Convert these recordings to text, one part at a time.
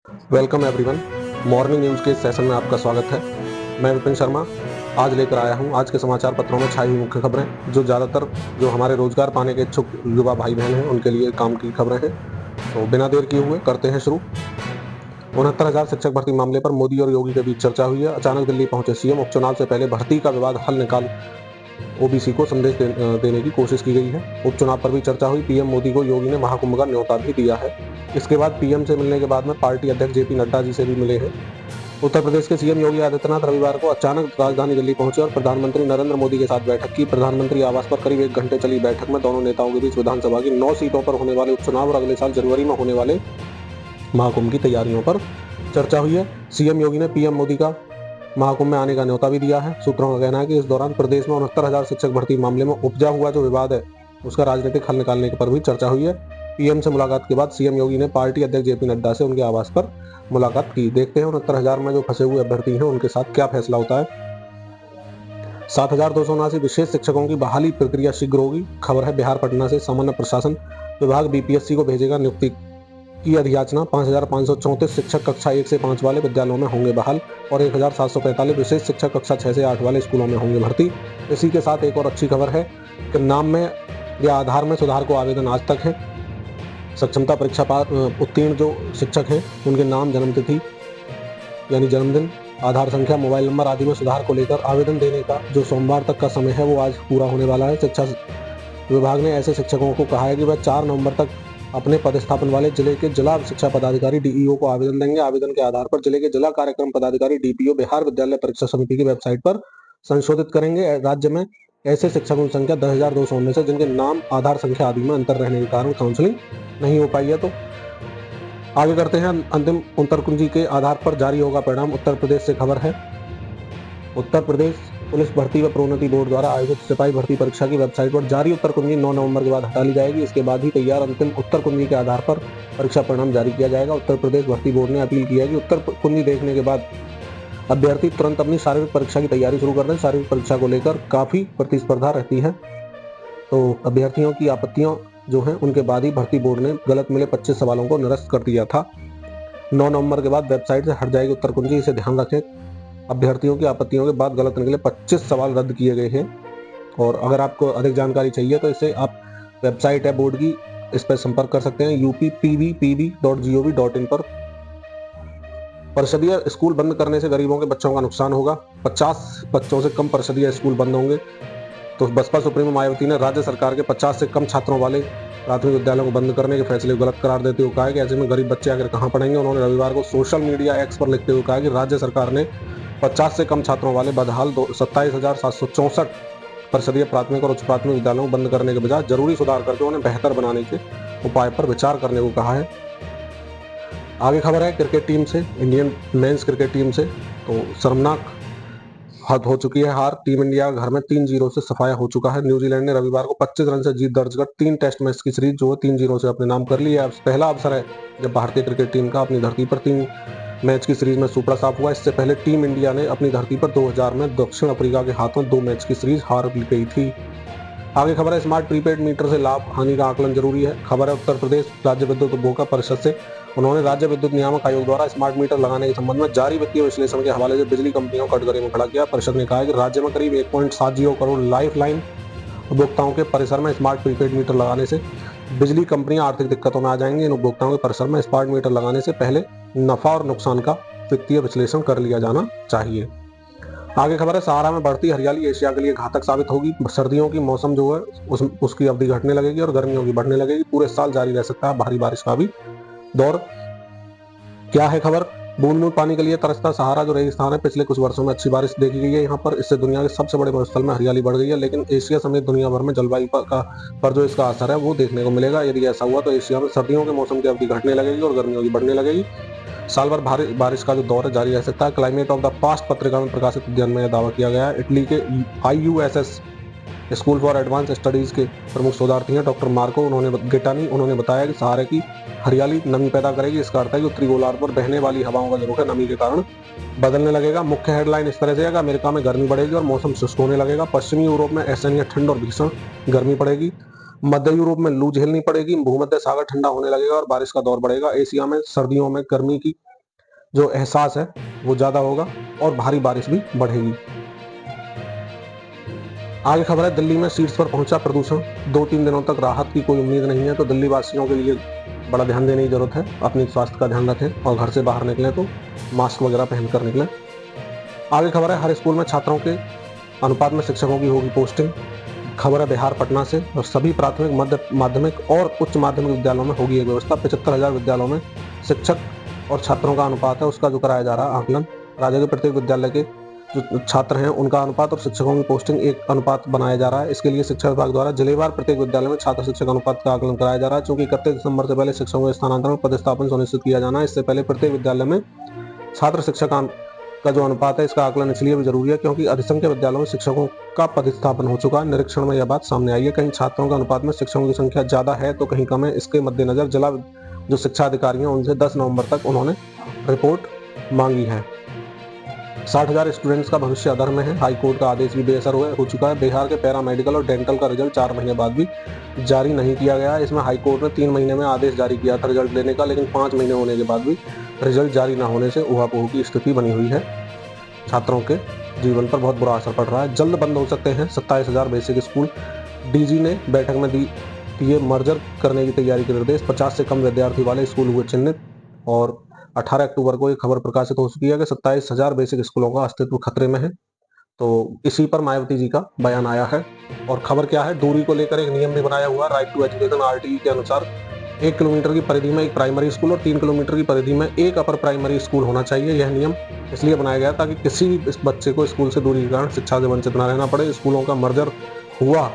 Welcome everyone. Morning news के इस session में आपका स्वागत है। मैं विपिन शर्मा आज लेकर आया हूं आज के समाचार पत्रों में छाई हुई मुख्य खबरें, जो ज़्यादातर जो हमारे रोजगार पाने के इच्छुक युवा भाई बहन हैं उनके लिए काम की खबरें हैं। तो बिना देर किए हुए करते हैं शुरू। 69,000 शिक्षक भर्ती मामले पर मोदी और योगी के बीच चर्चा हुई है। अचानक दिल्ली पहुंचे सीएम। उपचुनाव से पहले भर्ती का विवाद हल निकाल ओबीसी को संदेश देने की कोशिश की गई है। उपचुनाव पर भी चर्चा हुई। पीएम मोदी को योगी ने महाकुंभ का न्योता भी दिया है। इसके बाद पीएम से मिलने के बाद में पार्टी अध्यक्ष जेपी नड्डा जी से भी मिले हैं। उत्तर प्रदेश के सीएम योगी आदित्यनाथ रविवार को अचानक राजधानी दिल्ली पहुंचे और प्रधानमंत्री नरेंद्र मोदी के साथ बैठक की। प्रधानमंत्री आवास पर करीब 1 घंटे चली बैठक में दोनों नेताओं के बीच विधानसभा की 9 सीटों पर होने वाले उपचुनाव और अगले साल जनवरी में होने वाले महाकुंभ की तैयारियों पर चर्चा हुई है। सीएम योगी ने पीएम मोदी का महाकुंभ में आने का न्योता भी दिया है। सूत्रों का कहना है कि इस दौरान प्रदेश में 69,000 शिक्षक भर्ती मामले में उपजा हुआ जो विवाद है उसका राजनीतिक हल निकालने पर भी चर्चा हुई है। पीएम से मुलाकात के बाद सीएम योगी ने पार्टी अध्यक्ष जेपी नड्डा से उनके आवास पर मुलाकात की। देखते हैं 69,000 में जो फंसे हुए अभ्यर्थी हैं उनके साथ क्या फैसला होता है। 7,279 विशेष शिक्षकों की बहाली प्रक्रिया शीघ्र होगी। खबर है बिहार पटना से। सामान्य प्रशासन विभाग बीपीएससी को भेजेगा नियुक्ति की अधियाचना। 5,534 शिक्षक कक्षा 1 से 5 वाले विद्यालयों में होंगे बहाल और 1,745 विशेष शिक्षक कक्षा 6 से 8 वाले स्कूलों में होंगे भर्ती। इसी के साथ एक और अच्छी खबर है कि नाम में या आधार में सुधार को आवेदन आज तक है। सक्षमता परीक्षा उत्तीर्ण जो शिक्षक हैं उनके नाम, जन्मतिथि यानी जन्मदिन, आधार संख्या, मोबाइल नंबर आदि में सुधार को लेकर आवेदन देने का जो सोमवार तक का समय है वो आज पूरा होने वाला है। शिक्षा विभाग ने ऐसे शिक्षकों को कहा है कि वह 4 नवंबर तक अपने पदस्थापन वाले जिले के जिला शिक्षा पदाधिकारी डीईओ को आवेदन देंगे। आवेदन के आधार पर जिले के जिला कार्यक्रम पदाधिकारी डीपीओ बिहार विद्यालय परीक्षा समिति की वेबसाइट पर संशोधित करेंगे। राज्य में ऐसे शिक्षकों की संख्या 10,219 है जिनके नाम, आधार संख्या आदि में अंतर रहने के कारण काउंसलिंग नहीं हो पाई है। तो आगे करते हैं। अंतिम उत्तर कुंजी के आधार पर जारी होगा परिणाम। उत्तर प्रदेश से खबर है। उत्तर प्रदेश पुलिस भर्ती व प्रोन्नति बोर्ड द्वारा आयोजित सिपाही भर्ती परीक्षा की वेबसाइट पर जारी उत्तर कुंजी 9 नवंबर के बाद हटा ली जाएगी। इसके बाद ही तैयार अंतिम उत्तर कुंजी के आधार पर परीक्षा परिणाम जारी किया जाएगा। उत्तर प्रदेश भर्ती बोर्ड ने अपील की है कि उत्तर कुंजी देखने के बाद अभ्यर्थी तुरंत अपनी शारीरिक परीक्षा की तैयारी शुरू कर दें। शारीरिक परीक्षा को लेकर काफी प्रतिस्पर्धा रहती है, तो अभ्यर्थियों की आपत्तियों जो हैं उनके बाद ही भर्ती बोर्ड ने गलत मिले 25 सवालों को निरस्त कर दिया था। 9 नवंबर के बाद वेबसाइट से हट जाएगी उत्तर कुंजी, इसे ध्यान रखें। अभ्यर्थियों की आपत्तियों के बाद गलत निकले 25 सवाल रद्द किए गए हैं। और अगर आपको अधिक जानकारी चाहिए तो इसे आप वेबसाइट है बोर्ड की, इस पर संपर्क कर सकते हैं uppb.gov.in पर। परिषदीय स्कूल बंद करने से गरीबों के बच्चों का नुकसान होगा। 50 बच्चों से कम परिषदीय स्कूल बंद होंगे। तो बसपा सुप्रीमो मायावती ने राज्य सरकार के 50 से कम छात्रों वाले प्राथमिक विद्यालयों को बंद करने के फैसले को गलत करार देते हुए कहा है कि ऐसे में गरीब बच्चे आखिर कहां पढ़ेंगे। उन्होंने रविवार को सोशल मीडिया एक्स पर लिखते हुए कहा कि राज्य सरकार ने 50 से कम छात्रों वाले बदहाल 27,764 परिषदीय प्राथमिक और उच्च प्राथमिक विद्यालयों को बंद करने के बजाय जरूरी सुधार करके उन्हें बेहतर बनाने के उपाय पर विचार करने को कहा है। आगे खबर है क्रिकेट टीम से, इंडियन मेंस क्रिकेट टीम से। तो शर्मनाक हद हो चुकी है हार। टीम इंडिया घर में 3-0 से सफाया हो चुका है। न्यूजीलैंड ने रविवार को 25 रन से जीत दर्ज कर 3 टेस्ट मैच की सीरीज जो है 3-0 से अपने नाम कर ली है। पहला अवसर है जब भारतीय क्रिकेट टीम का अपनी धरती पर 3 मैच की सीरीज में सुपड़ा साफ हुआ। इससे पहले टीम इंडिया ने अपनी धरती पर 2000 में दक्षिण अफ्रीका के हाथों 2 मैच की सीरीज हार गई थी। आगे खबर है स्मार्ट प्रीपेड मीटर से लाभ हानि का आकलन जरूरी है। खबर है उत्तर प्रदेश राज्य विद्युत उपभोक्ता परिषद से। उन्होंने राज्य विद्युत नियामक आयोग द्वारा स्मार्ट मीटर लगाने के संबंध में जारी वित्तीय विश्लेषण के हवाले से बिजली कंपनियों को कटघरे में खड़ा किया। परिषद ने कहा है कि राज्य में करीब 1.70 करोड़ लाइफ लाइन उपभोक्ताओं के परिसर में स्मार्ट प्रीपेड मीटर लगाने से बिजली कंपनियां आर्थिक दिक्कतों में आ जाएंगी। इन उपभोक्ताओं के परिसर में स्मार्ट मीटर लगाने से पहले नफा और नुकसान का वित्तीय विश्लेषण कर लिया जाना चाहिए। आगे खबर है सहारा में बढ़ती हरियाली एशिया के लिए घातक साबित होगी। सर्दियों की मौसम जो है उसकी अवधि घटने लगेगी और गर्मियों की बढ़ने लगेगी। पूरे साल जारी रह सकता है भारी बारिश का भी दौर। क्या है खबर, बूंद बूंद पानी के लिए तरसता सहारा जो रेगिस्तान है। पिछले कुछ वर्षों में अच्छी बारिश देखी गई है यहाँ पर। इससे दुनिया के सबसे बड़े मरुस्थल में हरियाली बढ़ गई है, लेकिन एशिया समेत दुनिया भर में जलवायु पर जो इसका असर है वो देखने को मिलेगा। यदि ऐसा हुआ तो एशिया में सर्दियों के मौसम की अवधि घटने लगेगी और गर्मियों की बढ़ने लगेगी। साल भर भारी बारिश का जो दौर है जारी रह सकता है। क्लाइमेट ऑफ द पास्ट पत्रिका में प्रकाशित अध्ययन में यह दावा किया गया है। इटली के IUSS school for advance studies के प्रमुख शोधार्थी हैं डॉक्टर मार्को उन्होंने बताया कि सहारे की हरियाली नमी पैदा करेगी। इसका अर्थ है कि उत्तरी गोलार्ध पर बहने वाली हवाओं का जो रुख है नमी के कारण बदलने लगेगा। मुख्य हेडलाइन इस तरह से है कि अमेरिका में गर्मी बढ़ेगी और मौसम शुष्क होने लगेगा। पश्चिमी यूरोप में असहनीय ठंड और भीषण गर्मी पड़ेगी। मध्य यूरोप में लू झेलनी पड़ेगी। भूमध्य सागर ठंडा होने लगेगा और बारिश का दौर बढ़ेगा। एशिया में सर्दियों में गर्मी की जो एहसास है वो ज़्यादा होगा और भारी बारिश भी बढ़ेगी। आगे खबर है, दिल्ली में शीर्ष पर पहुंचा प्रदूषण, 2-3 दिनों तक राहत की कोई उम्मीद नहीं है। तो दिल्ली वासियों के लिए बड़ा ध्यान देने की जरूरत है, अपने स्वास्थ्य का ध्यान रखें और घर से बाहर निकलें तो मास्क वगैरह पहनकर निकलें। आगे खबर है, हर स्कूल में छात्रों के अनुपात में शिक्षकों की होगी पोस्टिंग। खबर है बिहार पटना से, और सभी प्राथमिक, मध्य माध्यमिक और उच्च माध्यमिक विद्यालयों में होगी एक व्यवस्था। 75,000 विद्यालयों में शिक्षक और छात्रों का अनुपात है उसका जो कराया जा रहा है आकलन। राज्य के प्रत्येक विद्यालय के जो छात्र हैं उनका अनुपात और शिक्षकों की पोस्टिंग एक अनुपात बनाया जा रहा है। इसके लिए शिक्षा विभाग द्वारा जिलेवार प्रत्येक विद्यालय में छात्र शिक्षक अनुपात का आकलन कराया जा रहा है। चूंकि 31 दिसंबर से पहले शिक्षकों के स्थानांतरण और पदस्थापन सुनिश्चित किया जाना है, इससे पहले प्रत्येक विद्यालय में छात्र शिक्षक का जो अनुपात है इसका आकलन इसलिए भी जरूरी है क्योंकि अधिसंख्य विद्यालयों में शिक्षकों का पदस्थापन हो चुका है। निरीक्षण में यह बात सामने आई है, कहीं छात्रों के अनुपात में शिक्षकों की संख्या ज्यादा है तो कहीं कम है। इसके मद्देनजर जिला जो शिक्षा अधिकारी हैं उनसे 10 नवंबर तक उन्होंने रिपोर्ट मांगी है। 60,000 स्टूडेंट्स का भविष्य अधर में है। हाईकोर्ट का आदेश भी बेअसर हो चुका है। बिहार के पैरामेडिकल और डेंटल का रिजल्ट 4 महीने बाद भी जारी नहीं किया गया है। इसमें हाईकोर्ट ने 3 महीने में आदेश जारी किया था रिजल्ट लेने का, लेकिन 5 महीने होने के बाद भी रिजल्ट जारी न होने से ऊहापोह की स्थिति बनी हुई है। छात्रों के जीवन पर बहुत बुरा असर पड़ रहा है। जल्द बंद हो सकते हैं 27,000 बेसिक स्कूल। डीजी ने बैठक में दिए मर्जर करने की तैयारी के निर्देश। 50 से कम विद्यार्थी वाले स्कूल हुए चिन्हित और 18 अक्टूबर को एक खबर प्रकाशित हो चुकी है कि 27,000 बेसिक स्कूलों का अस्तित्व खतरे में है। तो इसी पर मायावती जी का बयान आया है। और खबर क्या है, दूरी को लेकर एक नियम भी बनाया हुआ, राइट टू एजुकेशन आरटीई के अनुसार 1 किलोमीटर की परिधि में एक प्राइमरी स्कूल और 3 किलोमीटर की परिधि में एक अपर प्राइमरी स्कूल होना चाहिए। यह नियम इसलिए बनाया गया ताकि किसी भी बच्चे को स्कूल से दूरी के कारण शिक्षा से वंचित न रहना पड़े। स्कूलों का मर्जर हुआ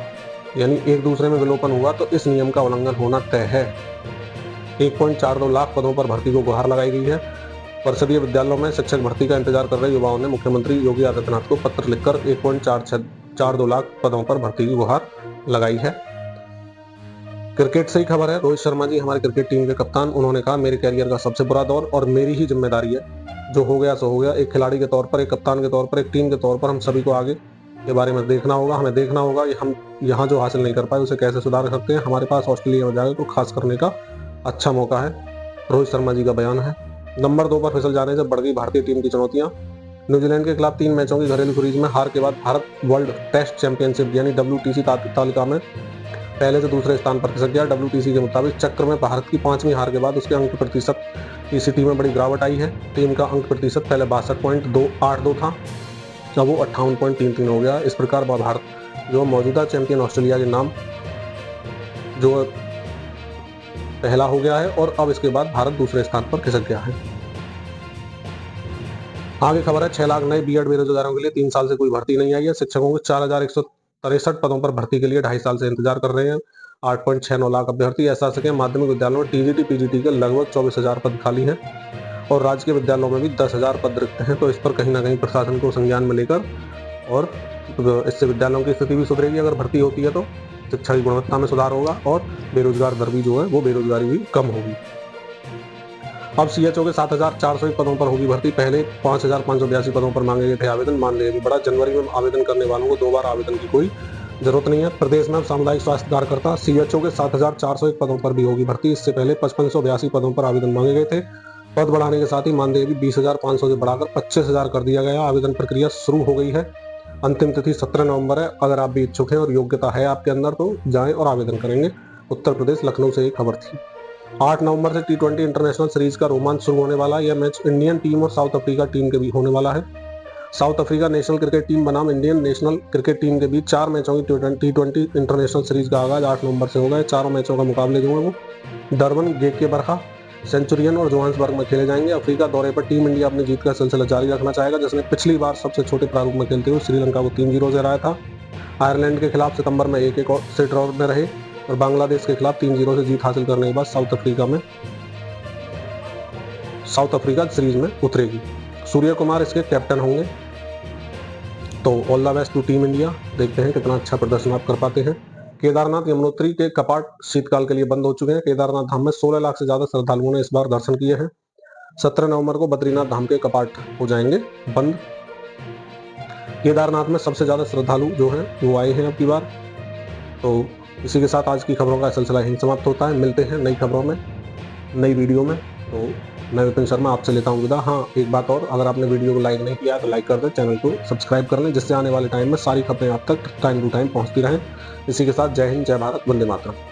यानी एक दूसरे में विलोपन हुआ तो इस नियम का उल्लंघन होना तय है। 1.42 लाख पदों पर भर्ती को गुहार लगाई गई है। परिषदीय विद्यालयों में शिक्षक भर्ती का इंतजार कर रहे युवाओं ने मुख्यमंत्री योगी आदित्यनाथ को पत्र लिखकर 1.42 लाख पदों पर भर्ती की गुहार लगाई है। क्रिकेट से ही खबर है, रोहित शर्मा जी हमारी क्रिकेट टीम के कप्तान, उन्होंने कहा मेरे कैरियर का सबसे बुरा दौर और मेरी ही जिम्मेदारी है, जो हो गया सो हो गया। एक खिलाड़ी के तौर पर, एक कप्तान के तौर पर, एक टीम के तौर पर हम सभी को आगे के बारे में देखना होगा। हमें देखना होगा कि हम यहाँ जो हासिल नहीं कर पाए उसे कैसे सुधार सकते हैं। हमारे पास ऑस्ट्रेलिया में जाकर तो खास करने का अच्छा मौका है, रोहित शर्मा जी का बयान है। नंबर 2 पर फिसल जाने से बढ़ गई भारतीय टीम की चुनौतियां। न्यूजीलैंड के खिलाफ 3 मैचों की घरेलू सीरीज में हार के बाद भारत वर्ल्ड टेस्ट चैंपियनशिप यानी WTC तालिका में पहले से दूसरे स्थान पर खिसक गया। WTC के मुताबिक चक्र में भारत की 5वीं हार के बाद उसके अंक प्रतिशत टीसीटी में बड़ी गिरावट आई है। टीम का अंक प्रतिशत पहले 62.82 था, जब वो 58.33 हो गया। इस प्रकार भारत जो मौजूदा चैंपियन ऑस्ट्रेलिया के नाम जो पहला हो गया है और अब इसके बाद भारत दूसरे स्थान पर खिसक गया है। आगे खबर है, 6 लाख नए बीएड बेरोजगारों के लिए 3 साल से कोई भर्ती नहीं आई है। शिक्षकों के 4,163 पदों पर भर्ती के लिए 2.5 साल से इंतजार कर रहे हैं 8.69 लाख अभ्यर्थी। ऐसा सके माध्यमिक विद्यालयों में टीजीटी पीजीटी के लगभग 24,000 पद खाली हैं और राजकीय विद्यालयों में भी 10,000 पद रिक्त हैं। तो इस पर कहीं ना कहीं प्रशासन को संज्ञान में लेकर और इससे विद्यालयों की स्थिति भी सुधरेगी। अगर भर्ती होती है तो शिक्षा की गुणवत्ता में सुधार होगा और बेरोजगार दर भी जो है वो बेरोजगारी भी कम होगी। अब सीएचओ के 7,401 पदों पर होगी भर्ती। पहले 5,582 पदों पर मांगे गए थे आवेदन। मानदेय भी बढ़ा। जनवरी में आवेदन करने वालों को 2 बार आवेदन की कोई जरूरत नहीं है। प्रदेश में सामुदायिक स्वास्थ्य कार्यकर्ता सीएचओ के 7,401 पदों पर भी होगी भर्ती। इससे पहले 5,582 पदों पर आवेदन मांगे गए थे। पद बढ़ाने के साथ ही मानदेय भी 20,500 से बढ़ाकर 25,000 कर दिया गया। आवेदन प्रक्रिया शुरू हो गई है। अंतिम तिथि 17 नवंबर है। अगर आप भी इच्छुक हैं और योग्यता है आपके अंदर तो जाएं और आवेदन करेंगे। उत्तर प्रदेश लखनऊ से एक खबर थी। 8 नवंबर से T20 इंटरनेशनल सीरीज का रोमांच शुरू होने वाला है। यह मैच इंडियन टीम और साउथ अफ्रीका टीम के बीच होने वाला है। South Africa national cricket team बनाम इंडियन नेशनल क्रिकेट टीम के बीच 4 मैचों की T20 इंटरनेशनल सीरीज का आगाज 8 नवंबर से होगा। चारों मैचों का मुकाबले जो है वो डरबन, गेकेबरहा, सेंचुरियन और जोहान्सबर्ग में खेले जाएंगे। अफ्रीका दौरे पर टीम इंडिया अपनी जीत का सिलसिला जारी रखना चाहेगा, जिसने पिछली बार सबसे छोटे प्रारूप में खेलते हुए श्रीलंका को 3-0 से हराया था। आयरलैंड के खिलाफ सितंबर में 1-1 से ड्रॉ में रहे और बांग्लादेश के खिलाफ 3-0 से जीत हासिल करने के बाद साउथ अफ्रीका सीरीज में उतरेगी। सूर्य कुमार इसके कैप्टन होंगे। तो all the best to team India. देखते हैं कितना अच्छा प्रदर्शन आप कर पाते हैं। केदारनाथ यमुनोत्री के कपाट शीतकाल के लिए बंद हो चुके हैं। केदारनाथ धाम में 16 लाख से ज्यादा श्रद्धालुओं ने इस बार दर्शन किए हैं। 17 नवंबर को बद्रीनाथ धाम के कपाट हो जाएंगे बंद। केदारनाथ में सबसे ज्यादा श्रद्धालु जो हैं वो आए हैं अब की बार। तो इसी के साथ आज की खबरों का सिलसिला यहीं समाप्त होता है। मिलते हैं नई खबरों में, नई वीडियो में। तो मैं विपिन शर्मा आपसे लेता हूँ विदा। हाँ, एक बात और, अगर आपने वीडियो को लाइक नहीं किया तो लाइक कर दें, चैनल को सब्सक्राइब कर लें, जिससे आने वाले टाइम में सारी खबरें आप तक टाइम टू टाइम पहुँचती रहें। इसी के साथ जय हिंद, जय भारत, वंदे मातरम।